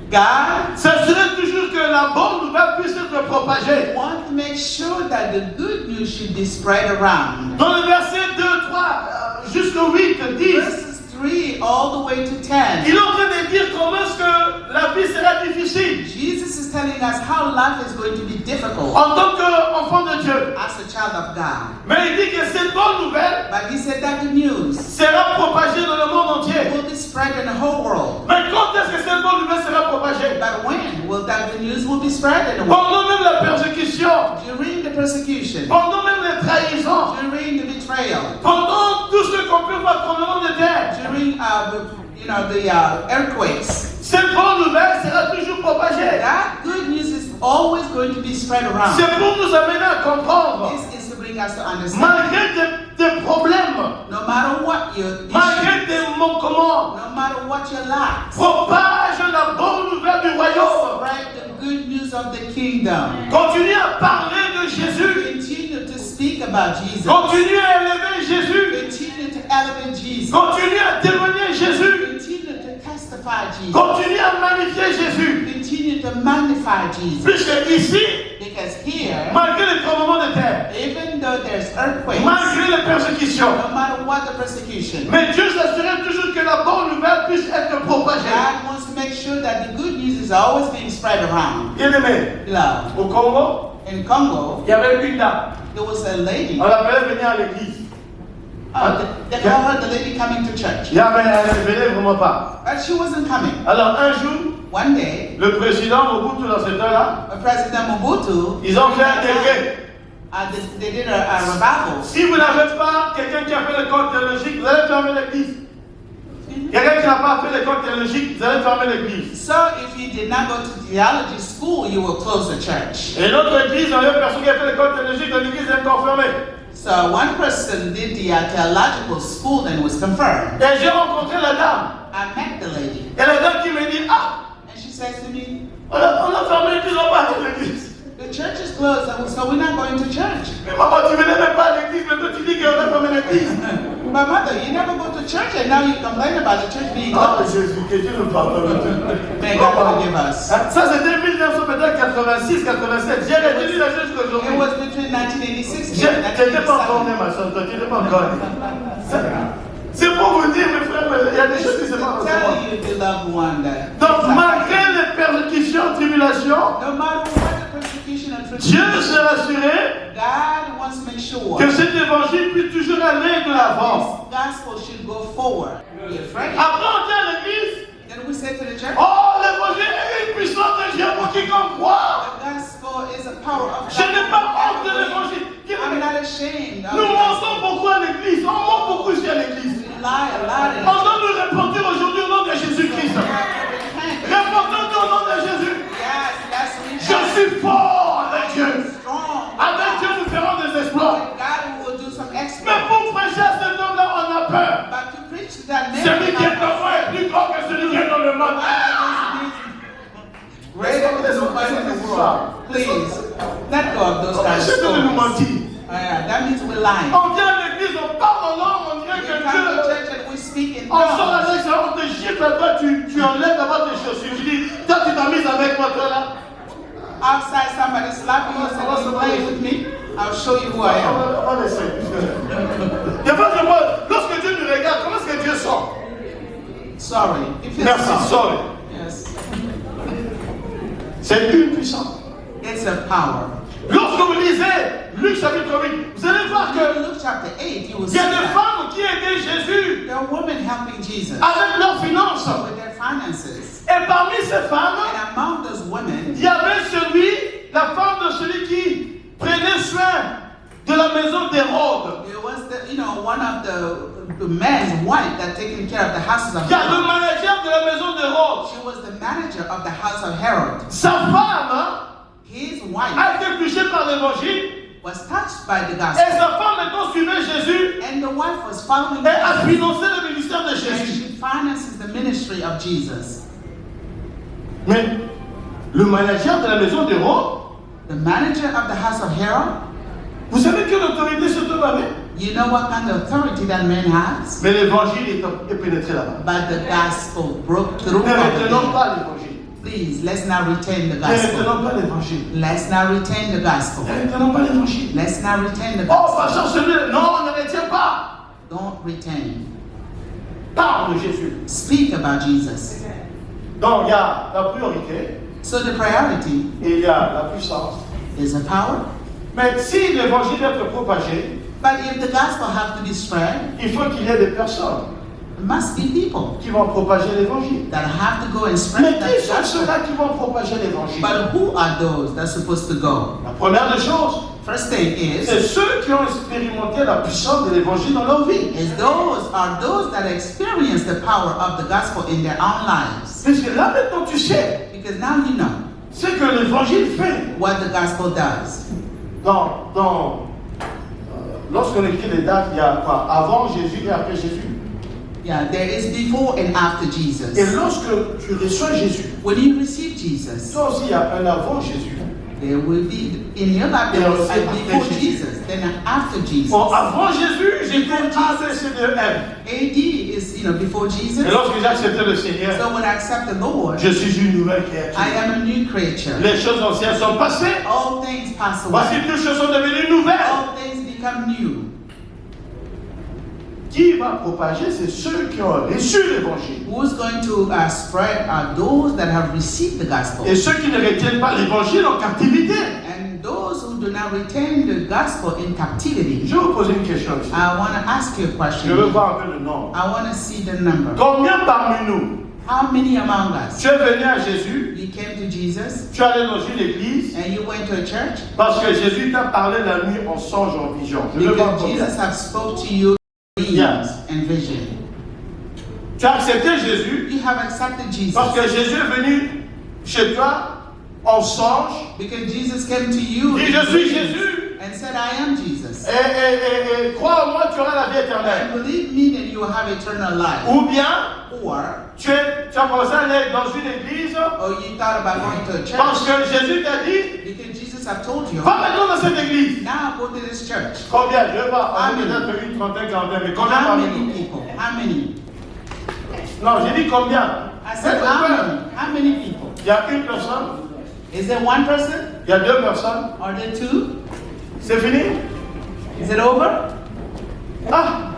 God s'assurer toujours que la bonne nouvelle puisse être propagée. wants to make sure that the good news should be spread around. Dans le verset 2, 3, jusqu'au 8, 10, Verses 3 all the way to 10. il est en train de dire comment est-ce que la vie sera difficile Jesus is telling us how life is going to be difficult en tant qu'enfant de Dieu. as a child of God. Mais il dit que cette bonne nouvelle But he said that the news sera propagée dans le monde entier. will be spread in the whole world. Mais quand est-ce que cette bonne nouvelle sera propagée? But when will that the news will be spread in the world? Pendant même la persécution, During the persecution, pendant même les trahisons, during the betrayal, pendant tout ce qu'on peut voir tremblement de terre. during the earthquakes. Cette bonne nouvelle sera toujours propagée. That good news is always going to be spread around. C'est pour nous amener à comprendre, This is to bring us to understand. malgré des problèmes, No matter what your malgré issues, des manquements, no matter what your lack, propage la bonne nouvelle du royaume. spread the good news of the kingdom. Continue à parler de Jésus. Continue to speak about Jesus. Continue à élever Jésus. Continue to elevate Jesus. Continue à témoigner Jésus. Continue to testify Jesus. Continue à magnifier Jésus. Continue to magnify Jesus. Puisque ici, Because here, malgré les tremblements de terre, even though there's earthquakes, malgré les persécutions, no matter what the persecution, mais Dieu s'assurait toujours que la bonne nouvelle puisse être propagée. God wants to make sure that the good news is always being spread around. Bien aimé, Beloved, au Congo, in Congo, il y avait une dame. there was a lady. On l'appelait venir à l'église. They call her the lady coming to church. Mais elle ne venait vraiment pas. But she wasn't coming. Alors un jour, One day, le président Mobutu dans ce temps-là, President Mobutu, ils ont fait un décret. they did a revival. Si vous n'avez pas quelqu'un qui a fait l'école théologique, vous allez fermer l'église. Quelqu'un qui n'a pas fait l'école théologique, vous allez fermer l'église. So if you did not go to theology school, you will close the church. Et notre église, on a une personne qui a fait l'école théologique, dans l'église est encore fermée. So one person did the theological school and was confirmed. Et j'ai rencontré la dame. I met the lady. Et la dame qui me dit, ah, And she says to me, on a fermé l'église, on va aller à l'église. the church is closed, so we're not going to church. Mais maman, tu ne venais même pas à l'église, mais toi tu dis qu'on a fermé l'église. My mother, you never go to church and now you complain about the church being Ah, closed. Jésus, que Dieu nous pardonne. May God forgive us. Ça c'était 1986, 87. J'ai retenu la chose It qu'aujourd'hui. was between 1986 Tu n'étais pas encore né, 1987. ma soeur, toi, tu n'étais pas encore né. C'est pour vous dire, mes frères, il y a des choses qui se passent en ce moment. Tell you, beloved one, that Donc, malgré les persécutions, tribulations, no matter what the persecution and Dieu tribulation, s'est rassuré God wants to make sure que cet évangile puisse toujours aller de l'avant. of gospel should go forward. We're afraid. Après, on dit à l'église, Then we say to the church, oh, l'évangile est une puissance de Dieu pour quiconque croit. the gospel is a power of Je n'ai pas honte de God. l'évangile. I'm not ashamed of Nous the mentons gospel. beaucoup à l'église. On ment beaucoup ici à l'église. We lie a lot in On doit nous repentir aujourd'hui au nom de Jésus-Christ. We have to repent. Repentons-nous au nom de Jésus. Yes, that's what we Je suis fort avec Dieu. strong. Avec Dieu, nous ferons des exploits. With God will do some Mais exploits. pour prêcher à cet homme-là, on a peur. But to preach to that man, Celui qui est en moi est plus grand que celui qui est dans le monde. greater than somebody in the world. Please, let go of those kinds of Arrêtez de nous stories. mentir. That means we're lying. On vient à l'église, on parle en langue, on dirait We que come to Dieu. church and we speak in On sort à tongues. l'extérieur, on te gifle, toi tu enlèves d'abord tes chaussures. Tu dis, toi tu t'as mise avec moi, toi là. Outside, somebody slapping you, saying, "You play with me? I'll show you who I am." On essaie. Des fois, je vois, lorsque Dieu nous regarde, comment est-ce que Dieu sort? Sorry. If it's Merci, sorry. Yes. C'est une puissance. It's a power. Lorsque vous lisez Luc chapitre 8, vous allez voir In que Luke chapter 8, you will il see y a des that femmes qui aidaient Jésus there are women helping Jesus avec leurs finances. with their finances. Et parmi ces femmes, And among those women, il y avait la femme de celui qui prenait soin de la maison d'Hérode. there was one of the men's wife that taken care of the houses of Il y a le Herod. manager de la maison d'Hérode. She was the manager of the house of Herod. Sa femme His wife a été touchée par l'évangile was touched by the et gospel. sa femme maintenant suivait Jésus And the wife was following et a Jesus. financé le ministère de And Jésus. she finances the ministry of Jesus. Mais le manager de la maison d'Hérode, The manager of the house of Herod, vous savez quelle autorité cet homme avait? you know what kind of authority that man has? Mais l'évangile est pénétré là-bas. But the gospel broke through. Ne retenons everything. pas l'évangile. Please, let's not retain the Ne gospel. retenons pas l'évangile. Let's not retain the gospel. Ne retenons pas l'évangile. Let's not retain the Oh, gospel. pasteur, celui-là, non, on ne retient pas. Don't retain. Parle de Jésus. Speak about Jesus. Donc, il y a la priorité So the priority et il y a la puissance. is a power. Mais si l'évangile doit être propagé, But if the gospel have to be spread, il faut qu'il y ait des personnes there must be people qui vont propager l'évangile. that have to go and Mais spread that qui sont gospel. ceux-là qui vont propager l'évangile? But who are those that's supposed to go? La première des choses, First thing c'est is ceux qui ont expérimenté la puissance de l'évangile dans leur vie. those that experience the power of the gospel in their own lives. Parce que là maintenant tu sais Because now you know ce que l'évangile fait. what the gospel does. Lorsqu'on écrit les dates, il y a quoi? Avant Jésus et après Jésus. Yeah, there is before and after Et Jesus. lorsque tu reçois Jésus, When you receive Jesus, toi aussi il y a un avant Jésus. there will be in your life there was a before Jesus, then an after Jesus. Bon, avant Jésus, j'étais ABCDEF. AD is before Jesus. Et lorsque j'ai accepté le Seigneur, So when I accept the Lord, je suis une nouvelle créature. I am a new creature. Les choses anciennes sont passées. All things pass Voici away. toutes choses sont devenues nouvelles. All things become new. Qui va propager, c'est ceux qui ont reçu l'évangile. Who's going to spread are those that have received the gospel. Et ceux qui ne retiennent pas l'évangile en captivité. And those who do not retain the gospel in captivity. Je vais vous poser une question ici. I want to ask you a Je question. veux voir un peu le nombre. I want to see the number. Combien parmi nous, How many among us? tu es venu à Jésus, You came to Jesus tu es allé dans une église, and you went to a church parce que Jésus t'a parlé la nuit en songe, en vision. Je veux voir because combien. Jesus have spoke to you in dreams Yes. and vision. Tu as accepté Jésus You have accepted Jesus parce que Jésus est venu chez toi en songe. because Jesus came to you Dit, in je suis dreams Jésus. and said, "I am Jesus." Et crois en moi, tu auras la vie éternelle. And believe me that you will have eternal life. Ou bien, Or tu as commencé à aller dans une église you thought about going to a parce church que Jésus t'a dit, because Jesus have told you, va maintenant dans cette église. now go to this church. Combien? Je vais voir. On Amen. a peut-être une trentaine, quarantaine, mais combien How parmi many nous? people? How many? Non, j'ai dit combien? I said, how many? How many people? Il y a une personne, Is there one person? il y a deux personnes. Are there two? C'est fini? Is it over? Ah!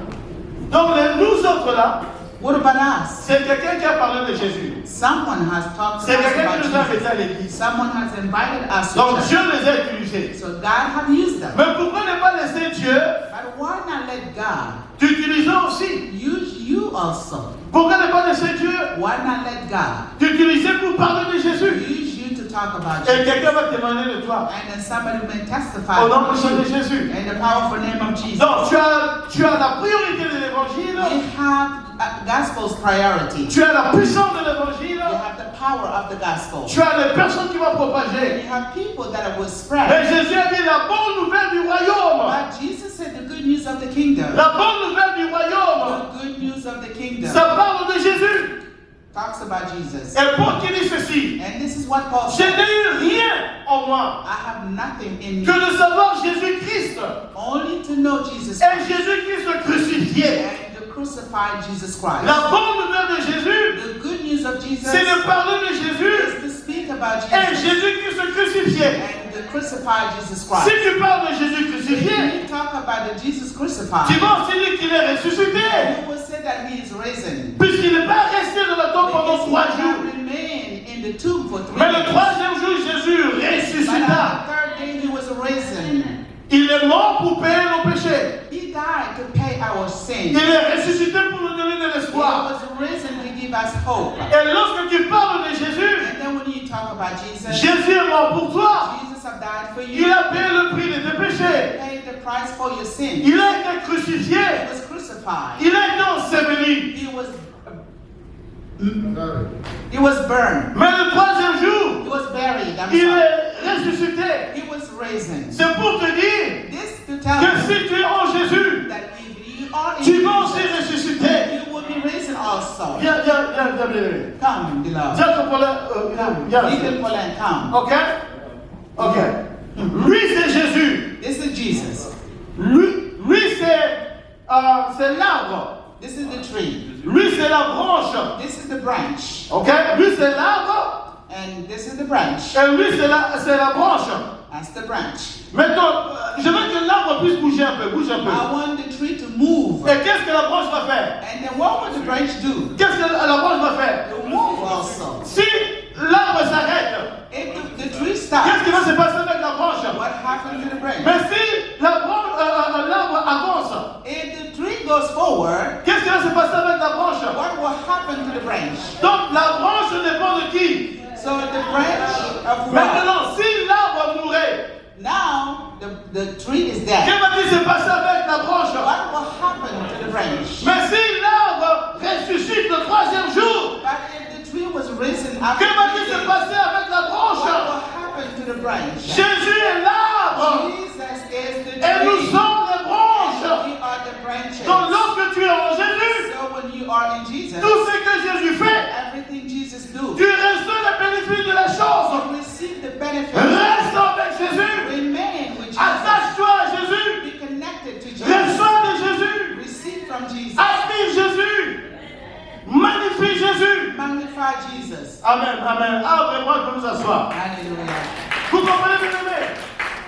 Donc nous autres là, What about us? c'est quelqu'un qui a parlé de Jésus. Someone has talked to C'est us quelqu'un about qui nous a Jesus. invités à l'église. Someone has invited us to Donc church. Dieu les a utilisés. So God have used them. Mais pourquoi ne pas laisser Dieu But why not let God Tu utilises aussi. Use you also. Pourquoi ne pas laisser Dieu Why not let God t'utiliser pour parler de Jésus? use you to talk about Et Jesus? quelqu'un va témoigner de toi. And then somebody may testify Au nom about puissant de you Jésus. in the powerful name of Jesus. Donc, tu as la priorité de l'évangile. You have gospel's priority. Tu as la puissance de You l'évangile. have the power of the gospel. Tu as les personnes qui vont propager. You have people that will Et spread. Jésus a dit la bonne nouvelle du royaume. But Jesus said the good news of the kingdom. La bonne nouvelle du royaume. The good news of the kingdom Ça parle de Jésus. talks about Jesus. Et Paul qui dit ceci. And this is what Paul Je said. n'ai eu rien en moi I have nothing in que me. de savoir Jésus-Christ. Only to know Jesus Et Christ Jésus-Christ crucifié. and to crucify Jesus Christ. La bonne nouvelle de Jésus, The good news of Jesus c'est de parler de is Jésus to speak about et Jesus Jésus-Christ crucifié. and to crucify Jesus Si Christ. tu parles de Jésus When crucifié, you talk about the Jesus tu crucified, vas aussi dire qu'il est ressuscité. you will say that he is risen. Puisqu'il n'est pas resté dans la tombe pendant Because he 3 did jours. not remain in the tomb for 3 Mais le days. troisième jour, Jésus But on ressuscita. the third day he was risen. Il est mort pour payer nos péchés. He died to pay our sins. Il est ressuscité pour nous donner de He l'espoir. was risen to give us hope. Et lorsque tu parles de Jésus, And then when you talk about Jesus, Jésus est mort pour toi. Jesus have died for Il you. a payé le prix de tes péchés. Paid the price for your sins. Il a été crucifié. He was crucified. Il a été enseveli. He was burned. Mais le troisième jour, He was buried. I'm il sorry. est ressuscité. He was risen. C'est pour te dire This to tell que you si tu es en Jésus, that if you are in tu vas aussi Jesus, ressusciter. you will be risen also. Viens, bien. Come, beloved. Tiens ton volet, viens. Little Poland, come. Ok? Ok. Lui, c'est Jésus. This is Jesus. Lui c'est l'arbre. This is the tree. Lui, c'est la branche. This is the branch. Ok? Lui, c'est l'arbre. And this is the branch. Et lui, c'est la branche. That's the branch. Maintenant, je veux que l'arbre puisse bouger un peu. Bouge un peu. I want the tree to move. Et qu'est-ce que la branche va faire? And then what will the branch do? Qu'est-ce que la branche va faire? It will move also. Si l'arbre s'arrête, If the tree qu'est-ce stops, qui va se passer avec la branche? what happens to the branch? Mais si l'arbre avance, If the tree goes forward, qu'est-ce qui va se passer avec la branche? what will happen to the branch? Donc la branche dépend de qui? So the branch of what? Maintenant, si l'arbre mourait, Now the tree is dead. qu'est-ce qui va se passer avec la branche? What will happen to the branch? Mais si l'arbre ressuscite le troisième jour, But if the tree was risen after qu'est-ce qui 3 va se days, passer avec la what branche? will happen to the branch? Jésus est l'arbre Jesus is the et nous tree. sommes les branches. We are the branches. Donc lorsque tu es en Jésus, So when you are in Jesus, tout ce que Jésus fait, everything Jesus do, tu reçois le bénéfice de la chose. you receive the benefit. Reste avec Jésus. Remain with Jesus. Attache-toi à Jésus. Be connected to Jesus. Reçois de Jésus. Receive from Jesus. Admire Jésus. Magnifie Jésus. Magnify Jesus. Amen, amen. Ah, vraiment, je peux nous asseoir. Hallelujah. Vous comprenez, bien aimé?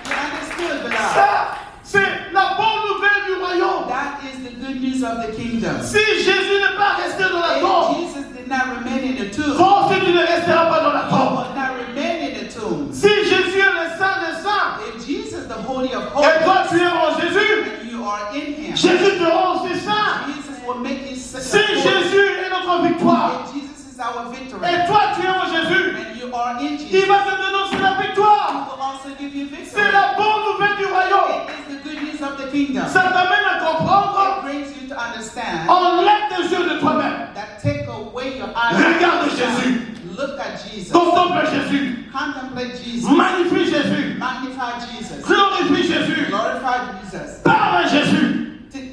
You understood, beloved? Ça, c'est la bonne nouvelle du royaume. That is the good news of the kingdom. Si Jésus n'est pas resté dans la If tombe, Jesus did not remain in the tomb, toi aussi tu ne resteras pas dans la he tombe. will not remain in the tomb. Si Jésus est le Saint des Saints, If Jesus, the Holy of et toi tu Holies, es en Jésus, and you are in him, Jésus te rend aussi saint. Jesus will make you Si Jésus est notre victoire, If Jesus is our victory, et toi tu es en Jésus, and you are in Jesus, il va te donner aussi la he victoire. will also give you victory. C'est la bonne nouvelle du royaume. It is the good news of the kingdom. Ça t'amène à comprendre, It brings you to understand enlève tes yeux de toi-même. that take away your eyes. Regarde Jésus. Look at Jesus. Contemple Jésus. Contemplate Jesus. Magnifie Jésus. Magnify Jesus. Glorifie Jésus. Glorify Jesus. Parle à Jésus.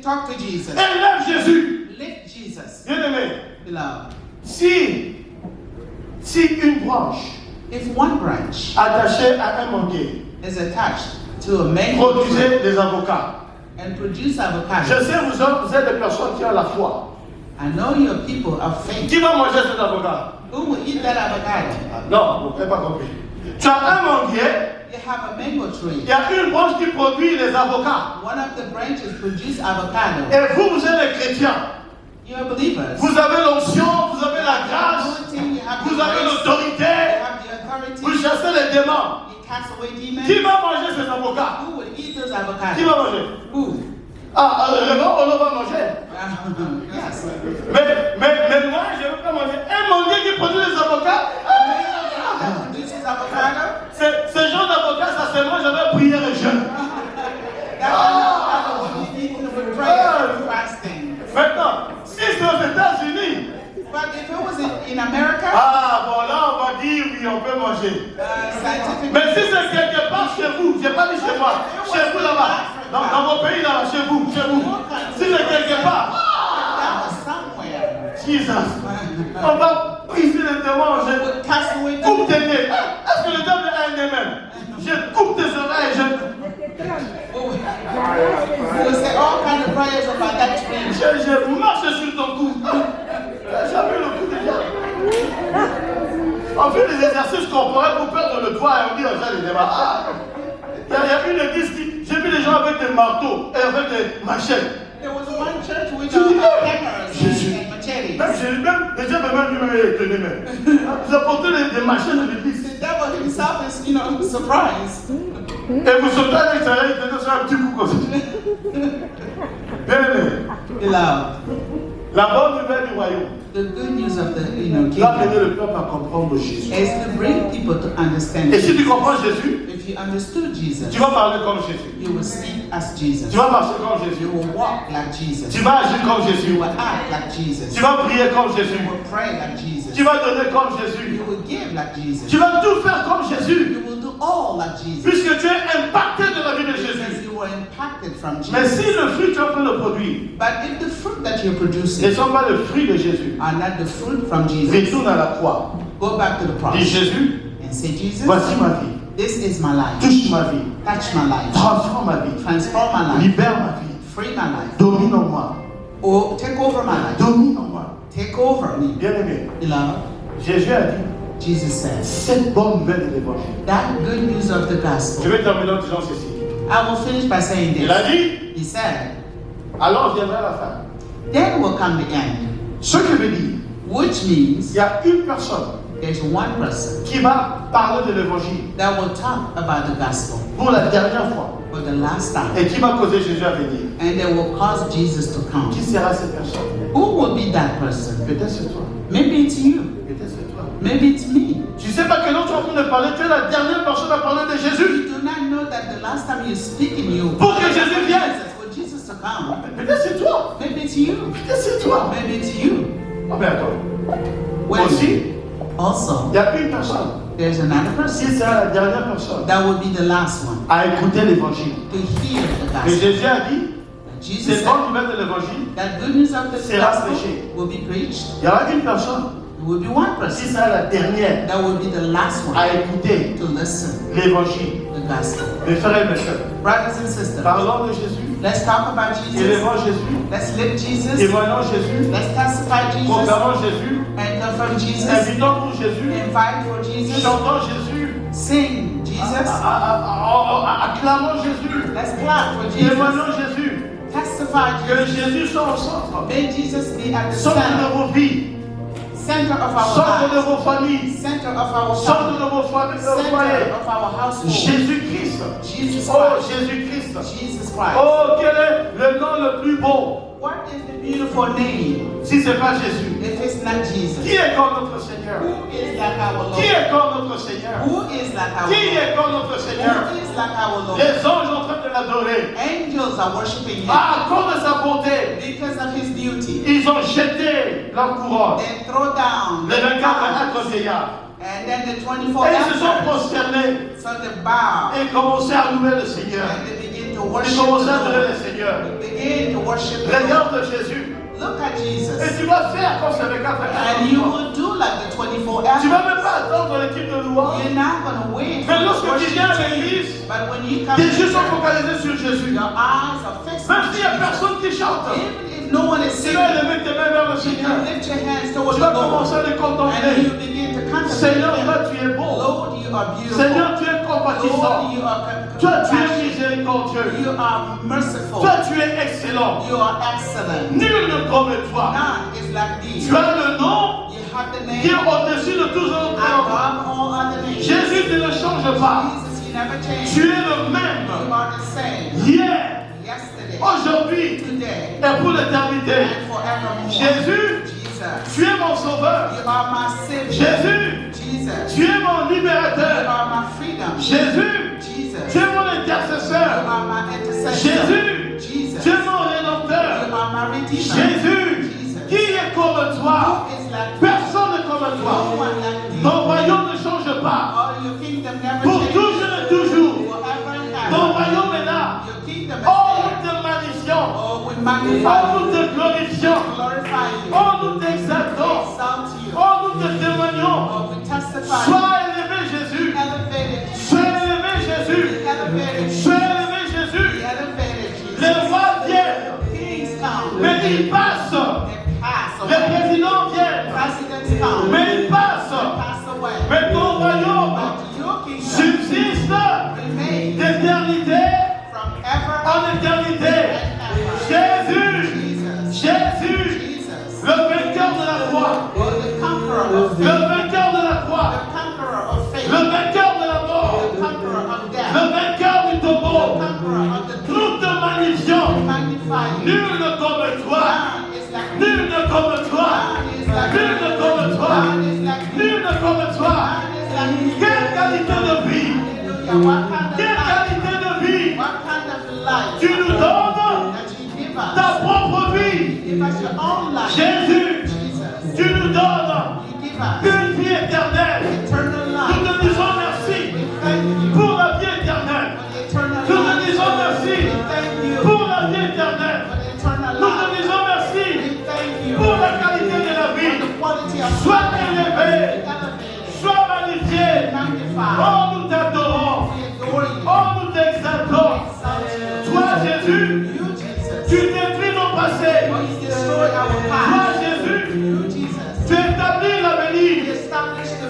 Talk to Jesus. Élève Jésus. Lift Jesus. Bien-aimé, Beloved. si une branche If one branch attachée à un manguier is attached to a mango tree produisait des avocats, and produce je avocado, sais vous êtes des personnes qui ont la foi. I know you're people of faith. Qui va manger cet avocat? Who will eat that avocado? Non, vous n'avez pas compris. Tu as un manguier, You have a mango il tree. y a une branche qui produit les avocats. One of the branches produce avocado. Et vous êtes les chrétiens. You're believers. Vous avez l'onction, vous avez la grâce, Anointing, you have the vous avez grace, l'autorité, you have the authority. vous chassez les démons. You cast away demons. Qui va manger ces avocats? Who will eat those Qui avocados? va manger? Who? Ah, on va manger. in America, Ah, bon, là, on va dire, oui, on peut manger. scientific. Mais si c'est quelque part chez vous, je n'ai pas dit chez moi, chez vous là-bas, dans vos pays là, chez vous. Si c'est quelque part, That was somewhere. Jesus, on va briser les démons, je Cast away coupe the tes nez. Est-ce que le diable a un nez même? Je coupe tes oreilles, We will say all kinds of prayers about that dream. je marche sur ton cou. J'ai vu le coup de diable. On fait des exercices corporels pour perdre le poids et on dit aux gens les débats. Ah, il y a une église qui. J'ai vu des gens avec des marteaux et avec des machettes. There was one church with Tu dis, hammers Jésus. and machetes. Même les gens même étonnés même. Vous apportez des machettes de l'église. The devil himself is, surprised. Et vous sautez avec ça, il te donne un petit coup comme ça. Bien aimé. Beloved, La bonne nouvelle du royaume. the good news of the Va kingdom mener le peuple à comprendre Jésus. is to bring people to understand Et si tu Jesus. comprends Jésus, If you understood Jesus, tu vas parler comme Jésus. you will speak as Jesus. Tu vas marcher comme You Jésus. will walk like Jesus. Tu vas agir comme You Jésus. will act like Jesus. Tu vas prier comme You Jésus. will pray like Jesus. Tu vas donner comme Jésus. You will give like Jesus. Tu vas tout faire comme Jésus. You will do all like Jesus. Puisque tu es impacté de la vie de Because Jésus. you were impacted from Mais si Jesus. le fruit tu es en train de produire But if the fruit that you're ne producing sont pas le fruit de Jésus, are not the fruit from Jesus, retourne à la croix. go back to the Dis cross Jésus, and say, Jesus, voici ma vie. this is my life. Touche ma vie. Touch my life. Transforme ma vie. Transform my life. Libère ma vie. Free my life. Domine en moi. Or take over my life. Domine en moi. Take over me. Bien aimé, Beloved, Jésus a dit, Jesus said, cette bonne nouvelle de l'évangile. that good news of the Je gospel. vais terminer en disant ceci. I will finish by saying Il a this. dit, He said, alors viendra la fin. then will come the end, Ce que veut dire, which il means y a une personne there's one person qui va parler de l'évangile that will talk about the gospel pour la dernière fois for the last time, et qui va causer Jésus à venir. and they will cause Jesus to come. Qui sera cette personne? Who will be that person? Peut-être c'est toi. Maybe it's you. Peut-être c'est toi. Maybe it's me. Tu sais pas que l'autre en train de parler, tu es la dernière personne à parler de Jésus. You do not know that the last time you speaking, you Pour que Jésus vienne. for Jesus to come. Peut-être c'est toi. Maybe it's you. Peut-être c'est toi. Maybe it's you. Ah ben attends. Wait. Aussi, Also, il y a une personne there's another person qui sera la dernière personne that will be the last one à écouter l'évangile. to hear the Et gospel. Jésus a dit, Jesus cette said bonne nouvelle de l'évangile, that good news of the sera gospel prêchée. will be preached. il y aura une personne There will be one qui person sera la dernière that will be the last one à écouter to listen l'évangile. the gospel. Mes frères et mes sœurs, Brothers and sisters, parlons de Jésus, let's talk about Jesus. élevons Jésus, Let's lift Jesus. témoignons Jésus, Let's testify Jesus proclamons Jésus, and confirm Jesus. invitons pour Jésus, Invite for Jesus. chantons Jésus, Sing Jesus. acclamons Jésus, Let's clap for Jesus. témoignons Jésus, Testify que Jesus. Jésus soit au centre, May Jesus be at the centre de center, vos vies, center of our centre de lives, vos familles, center of our centre family, de vos familles, de vos center foyers. of our household. Jésus-Christ. Jesus Oh, Christ. Jésus-Christ. Jesus Christ. Oh, quel est le nom le plus beau What is the beautiful name si ce n'est pas Jésus? if it's not Jesus? Qui est comme notre Seigneur? Who is like our Lord? Qui est comme notre Seigneur? Who is like our Qui Lord? est comme notre Seigneur? Who is like our Lord? Les anges en train de l'adorer. Angels are worshiping him À cause de sa bonté, because of his beauty. ils ont jeté leur couronne. They throw down Les the 24 crowns. êtres vieillards. And then the 24 Et ils se sont elders, prosternés so they bow et commençaient à louer le Seigneur. and they begin to Ils worship commençaient à the adorer Lord. le Seigneur. Begin to worship the Lord. Regarde Jésus. Look at Jesus. Et tu vas faire comme ces 24 And you êtres. will do like the 24 Tu vas elders. même pas attendre l'équipe de louange. You're not going to wait Mais for the lorsque tu worship viens à team. l'église, But when you come tes to yeux sont church, focalisés sur Jésus. your eyes are fixed Même on s'il n'y a Jesus. personne qui chante, Even if no one is tu singing, vas lever tes mains vers le you Seigneur. can lift your hands towards Tu the vas commencer Lord à les and contempler. you begin to contemplate Seigneur, him. toi tu es bon. Lord, you are beautiful. Seigneur, tu es compatissant. Lord, you are Toi tu es compassionate. miséricordieux. You are merciful. Toi tu es excellent. You are excellent. Nul ne comme toi. None is like thee. Tu as le nom You have the qui est name au-dessus de tous autres noms. above all other names. Jésus, tu ne changes pas. Jesus, you never change. Tu es le même. You are the same. Hier, Yesterday, aujourd'hui today, et pour l'éternité. and forevermore. Jésus, Jesus, tu es mon sauveur. you are my Savior. Jésus, Jesus, tu es mon you libérateur. are my freedom. Jésus, Jesus, tu es mon you intercesseur. are my intercessor. Jésus, Jesus, tu es mon you rédempteur. are my redeemer. Jésus, Jesus, qui est comme toi? who is like Personne n'est comme is come. mais il passe. Pass away. Mais ton royaume But your kingdom subsiste remains d'éternité from ever en éternité. and ever. Jésus, Jesus. Jésus, Jesus. le vainqueur de la croix, Oh, the conqueror of le faith. vainqueur de la croix, The conqueror of faith. le vainqueur de la mort, The conqueror of death. le vainqueur du The tombeau. conqueror of the Nous te magnifions. magnify you. Nul ne comme toi. God is like you. Nul ne comme toi. God is like Nul you. ne comme toi. God is like you. Nul ne comme toi. God is like you. Quelle qualité de vie. Hallelujah. What kind of Quelle life? qualité de vie. What kind of life Tu nous donnes that you give us? ta propre vie. Give us your own life. Jésus, Jesus. tu nous donnes You give us une vie éternelle. eternal Nous life. te disons merci We thank you pour la vie éternelle. for the eternal Nous te life. disons merci We thank you pour la vie éternelle. for the eternal Nous te life. disons merci We thank you pour la qualité de la for vie. the quality of Sois life. élevé, Elevated. sois magnifié. Magnified. Oh, nous t'adorons. We adore you. Oh, nous t'exaltons. Exalt you. Toi, Jésus, You, Jesus. tu détruis nos passés. Oh, you destroy our Toi, past. Jésus, You, Jesus. tu établis You l'avenir. establish the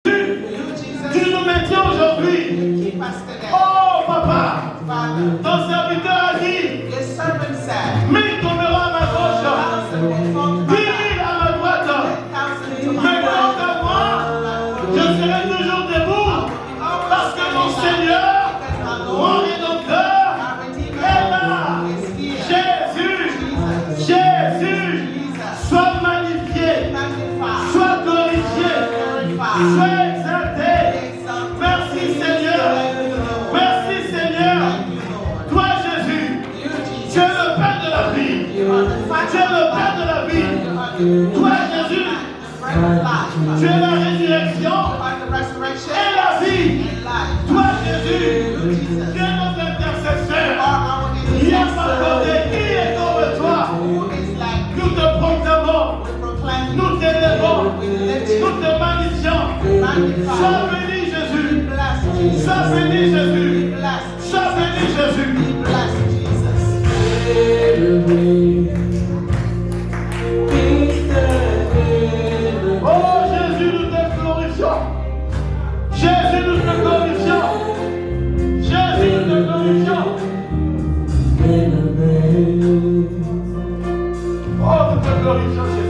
Tu, You, Jesus. tu nous maintiens aujourd'hui. Keep us today. Oh, Papa, Father, ton serviteur a dit, your servant said, 1000 tomberont à ma gauche, 1,000 will fall to my 10 back, 000 à ma droite. 10,000 to my Mais quant right. à moi, je serai toujours debout. Parce que mon Seigneur, mon Rédempteur, est là. Jésus, Jésus, sois magnifié, sois glorifié, sois exalté. Merci Seigneur, merci Seigneur. Toi Jésus, tu es le Père de la vie, tu es le Père de la vie. Toi Jésus, tu es la résurrection et la vie. Toi Jésus, tu es notre intercesseur. Il y a pas côté, qui est comme toi? Nous te proclamons, nous t'élevons, nous te magnifions. Sois béni Jésus, sois béni Jésus, sois béni Jésus. Oh Jésus, nous te glorifions. Jésus, nous te glorifions. Jésus, nous te glorifions. Oh, nous te glorifions, Jésus.